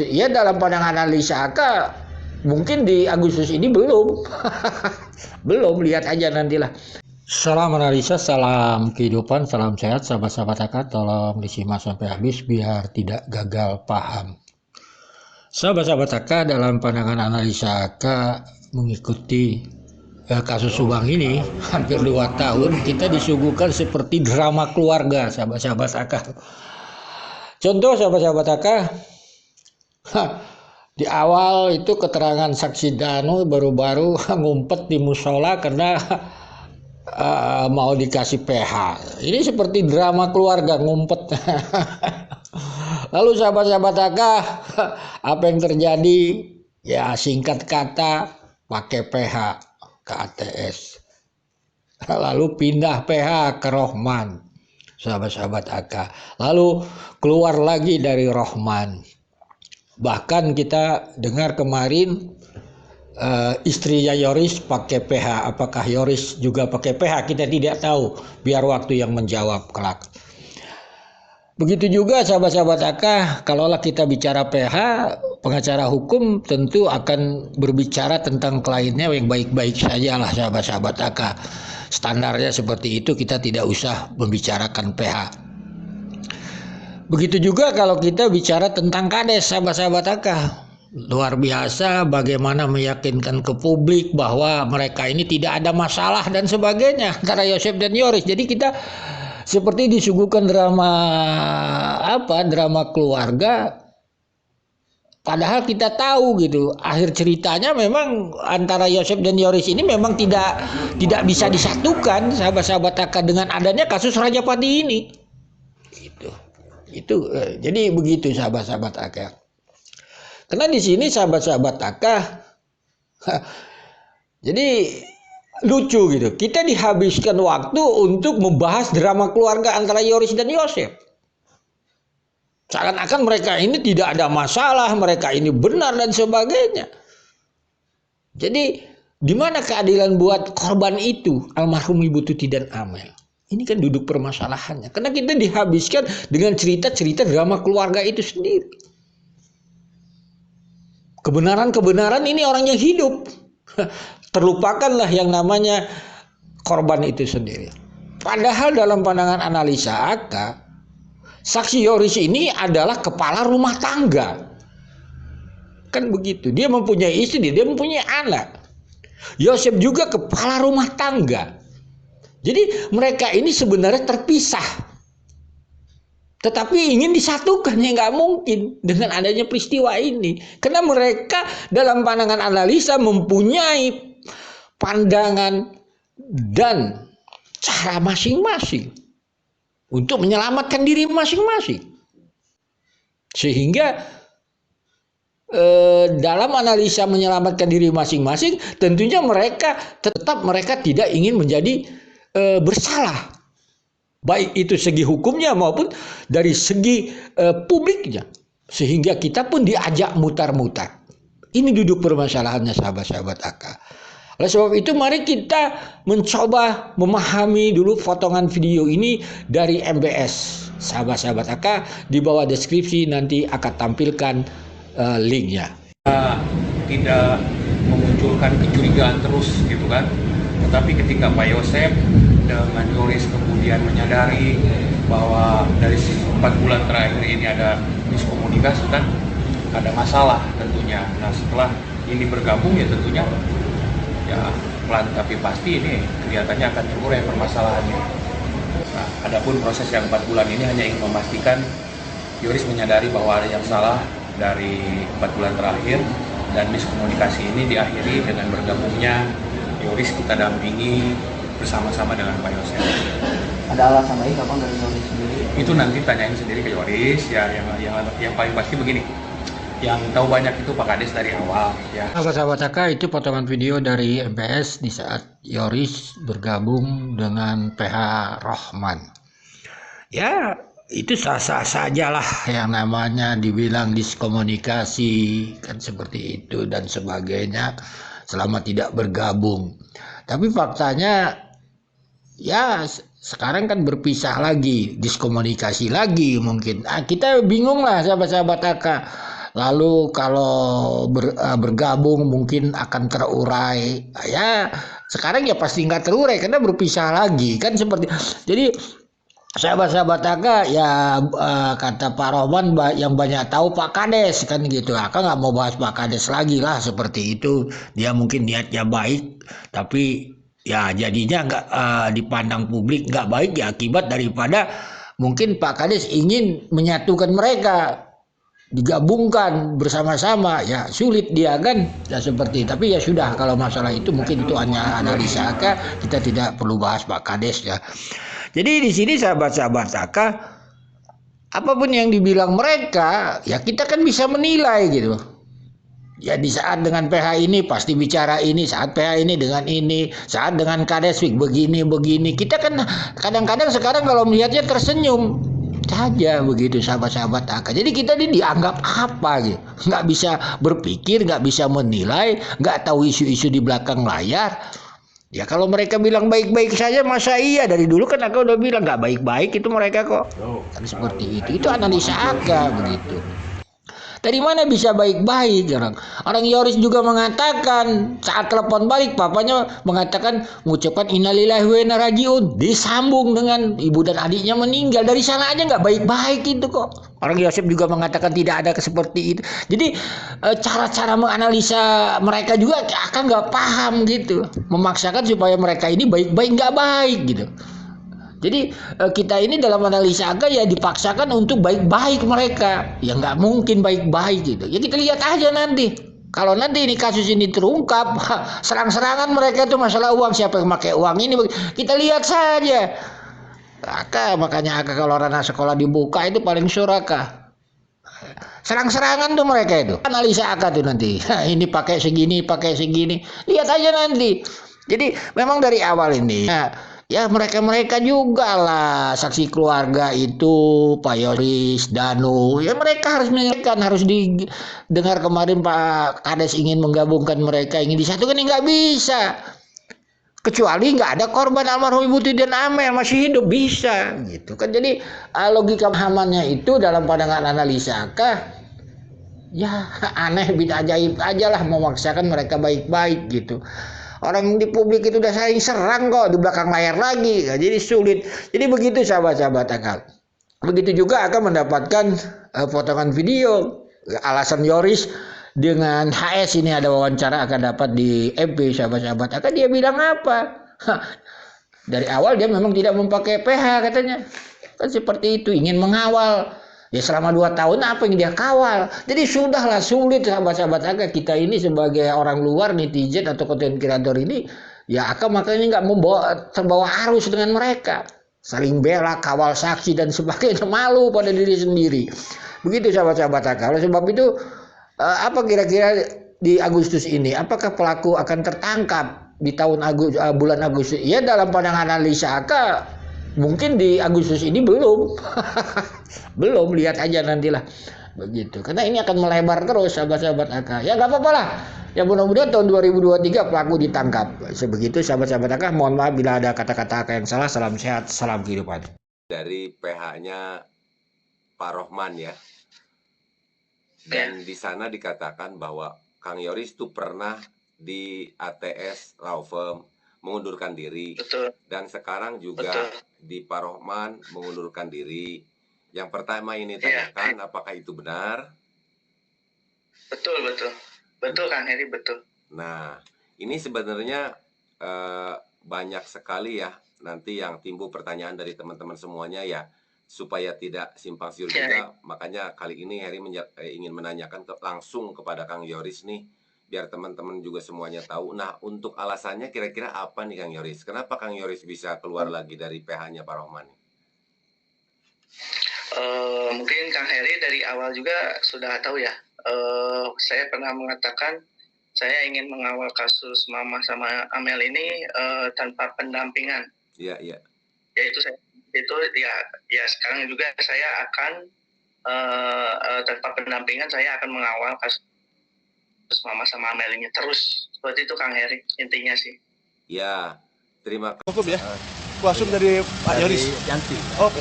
Ya dalam pandangan analisa AK mungkin di Agustus ini belum. Belum, lihat aja nantilah. Salam analisa, salam kehidupan, salam sehat sahabat-sahabat AK. Tolong disimak sampai habis biar tidak gagal paham. Sahabat-sahabat AK, dalam pandangan analisa AK mengikuti kasus Subang ini hampir 2 tahun, kita disuguhkan seperti drama keluarga sahabat-sahabat AK. Contoh sahabat-sahabat AK, di awal itu keterangan saksi Danu baru-baru ngumpet di musola karena mau dikasih PH. Ini seperti drama keluarga ngumpet. Lalu sahabat-sahabat AK, apa yang terjadi? Ya singkat kata pakai PH ke ATS. Lalu pindah PH ke Rohman. Sahabat-sahabat AK. Lalu keluar lagi dari Rohman. Bahkan kita dengar kemarin istrinya Yoris pakai PH. Apakah Yoris juga pakai PH? Kita tidak tahu. Biar waktu yang menjawab kelak. Begitu juga sahabat-sahabat AK, kalaulah kita bicara PH, pengacara hukum tentu akan berbicara tentang kliennya yang baik-baik saja lah sahabat-sahabat AK. Standarnya seperti itu, kita tidak usah membicarakan PH. Begitu juga kalau kita bicara tentang Kades sahabat-sahabat AK. Luar biasa bagaimana meyakinkan ke publik bahwa mereka ini tidak ada masalah dan sebagainya antara Yosef dan Yoris. Jadi kita seperti disuguhkan drama keluarga, padahal kita tahu gitu akhir ceritanya memang antara Yosef dan Yoris ini memang tidak bisa disatukan sahabat-sahabat AK dengan adanya kasus Rajapati ini. Jadi begitu sahabat-sahabat AK. Karena di sini sahabat-sahabat AK jadi lucu gitu. Kita dihabiskan waktu untuk membahas drama keluarga antara Yoris dan Yosef. Seakan-akan mereka ini tidak ada masalah, mereka ini benar dan sebagainya. Jadi di mana keadilan buat korban itu, almarhum Ibu Tuti dan Amel? Ini kan duduk permasalahannya. Karena kita dihabiskan dengan cerita-cerita drama keluarga itu sendiri. Kebenaran-kebenaran ini orang yang hidup. Terlupakanlah yang namanya korban itu sendiri. Padahal dalam pandangan analisa AK, saksi Yoris ini adalah kepala rumah tangga. Kan begitu. Dia mempunyai istri, dia mempunyai anak. Yosef juga kepala rumah tangga. Jadi mereka ini sebenarnya terpisah. Tetapi ingin disatukan, ya nggak mungkin dengan adanya peristiwa ini. Karena mereka dalam pandangan analisa mempunyai pandangan dan cara masing-masing untuk menyelamatkan diri masing-masing. Sehingga dalam analisa menyelamatkan diri masing-masing, tentunya mereka tidak ingin menjadi bersalah. Baik itu segi hukumnya maupun dari segi publiknya. Sehingga kita pun diajak mutar-mutar. Ini duduk permasalahannya sahabat-sahabat AK. Oleh sebab itu mari kita mencoba memahami dulu potongan video ini dari MBS. Sahabat-sahabat AK, di bawah deskripsi nanti akan tampilkan linknya. Tidak memunculkan kecurigaan terus gitu kan. Tetapi ketika Pak Yosef dengan Yoris kemudian menyadari bahwa dari 4 bulan terakhir ini ada miskomunikasi kan, ada masalah tentunya. Nah setelah ini bergabung ya tentunya ya pelan tapi pasti ini kelihatannya akan terurai permasalahannya. Nah, adapun proses yang 4 bulan ini hanya ingin memastikan Yoris menyadari bahwa ada yang salah dari 4 bulan terakhir dan miskomunikasi ini diakhiri dengan bergabungnya Yoris, kita dampingi bersama-sama dengan Pak Yosef. Ada alasan lain apa dari Yoris sendiri? Itu nanti tanyain sendiri ke Yoris ya. Yang paling pasti begini. Yang tahu banyak itu Pak Kades dari awal ya. Sahabat-sahabat AK, itu potongan video dari MPS di saat Yoris bergabung dengan PH Rohman. Ya itu sah-sah sajalah yang namanya dibilang diskomunikasi kan seperti itu dan sebagainya selama tidak bergabung. Tapi faktanya ya sekarang kan berpisah lagi, diskomunikasi lagi mungkin. Kita bingung lah sahabat-sahabat AK. lalu kalau bergabung mungkin akan terurai. Ya sekarang ya pasti nggak terurai karena berpisah lagi kan seperti. Jadi sahabat-sahabat Aka ya kata Pak Roman yang banyak tahu Pak Kades kan gitu. Aka nggak mau bahas Pak Kades lagi lah seperti itu. Dia mungkin niatnya baik tapi ya jadinya nggak dipandang publik nggak baik ya akibat daripada mungkin Pak Kades ingin menyatukan mereka digabungkan bersama-sama ya sulit dia kan ya seperti tapi ya sudah kalau masalah itu mungkin itu hanya analisa Aka kita tidak perlu bahas Pak Kades ya. Jadi di sini sahabat-sahabat Aka, apapun yang dibilang mereka, ya kita kan bisa menilai gitu. Ya di saat dengan PH ini pasti bicara ini, saat PH ini dengan ini, saat dengan Kadeswik begini. Kita kan kadang-kadang sekarang kalau melihatnya tersenyum saja begitu sahabat-sahabat Aka. Jadi kita ini dianggap apa gitu. Nggak bisa berpikir, nggak bisa menilai, nggak tahu isu-isu di belakang layar. Ya kalau mereka bilang baik-baik saja masa iya dari dulu kan Aka udah bilang nggak baik-baik itu mereka kok kan seperti itu analisa Aka begitu. Dari mana bisa baik-baik orang Yoris juga mengatakan saat telepon balik papanya mengatakan mengucapkan innalillahi wa inna rajiun disambung dengan ibu dan adiknya meninggal dari sana aja nggak baik-baik itu kok. Orang Yosef juga mengatakan tidak ada seperti itu. Jadi cara-cara menganalisa mereka juga akan nggak paham gitu, memaksakan supaya mereka ini baik-baik nggak baik gitu. Jadi kita ini dalam analisa agak ya dipaksakan untuk baik-baik mereka. Ya nggak mungkin baik-baik gitu. Ya kita lihat aja nanti. Kalau nanti ini kasus ini terungkap, serang-serangan mereka itu masalah uang siapa yang pakai uang ini. Kita lihat saja. Makanya kalau anak sekolah dibuka itu paling suraka. Serang-serangan tuh mereka itu. Analisa Aka tuh nanti. Ini pakai segini. Lihat aja nanti. Jadi memang dari awal ini. Ya mereka juga lah saksi keluarga itu Pak Yoris, Danu. Ya mereka harus mendengarkan, harus didengar kemarin Pak Kades ingin menggabungkan mereka, ingin disatukan, nggak bisa. Kecuali nggak ada korban almarhum Ibu Titi dan Amel masih hidup bisa gitu kan. Jadi logika pahamannya itu dalam pandangan analisa kah? Ya aneh bida ajaib aja lah memaksakan mereka baik-baik gitu. Orang di publik itu udah saling serang kok di belakang layar lagi, ya, jadi sulit. Jadi begitu sahabat-sahabat Akal. Begitu juga akan mendapatkan potongan video alasan Yoris dengan HS ini ada wawancara akan dapat di FB sahabat-sahabat Akal. Dia bilang apa? Dari awal dia memang tidak memakai PH katanya. Kan seperti itu ingin mengawal. Ya selama 2 tahun apa yang dia kawal. Jadi sudahlah sulit sahabat-sahabat Aka kita ini sebagai orang luar netizen atau konten kreator ini ya Aka makanya nggak terbawa arus dengan mereka. Saling bela, kawal saksi dan sebagainya malu pada diri sendiri. Begitu sahabat-sahabat Aka. Oleh sebab itu apa kira-kira di Agustus ini apakah pelaku akan tertangkap di tahun bulan Agustus? Ya dalam pandangan analisa Aka mungkin di Agustus ini belum. Belum, lihat aja nantilah. Begitu. Karena ini akan melebar terus sahabat-sahabat Aka. Ya nggak apa-apa lah. Ya mudah-mudahan tahun 2023 pelaku ditangkap. Sebegitu sahabat-sahabat Aka. Mohon maaf bila ada kata-kata Aka yang salah. Salam sehat, salam kehidupan. Dari PH-nya Pak Rohman ya. Dan di sana dikatakan bahwa Kang Yoris itu pernah di ATS Law Firm mengundurkan diri. Betul. Dan sekarang juga di Pak Rohman mengundurkan diri. Yang pertama ini tanyakan apakah itu benar? Betul Kang Heri, betul. Nah ini sebenarnya banyak sekali ya nanti yang timbul pertanyaan dari teman-teman semuanya ya, supaya tidak simpang siur juga. Makanya kali ini Heri ingin menanyakan langsung kepada Kang Yoris nih, biar teman-teman juga semuanya tahu. Nah untuk alasannya kira-kira apa nih Kang Yoris? Kenapa Kang Yoris bisa keluar lagi dari PH-nya Pak Rohman? Mungkin Kang Heri dari awal juga sudah tahu ya. Saya pernah mengatakan saya ingin mengawal kasus Mama sama Amel ini tanpa pendampingan. Iya. Yaitu sekarang juga saya akan tanpa pendampingan saya akan mengawal kasus Mama sama Amel ini terus. Seperti itu Kang Heri intinya sih. Ya, terima kasih. Hukum ya. Kuasum dari Pak Yoris. Yanti. Oh.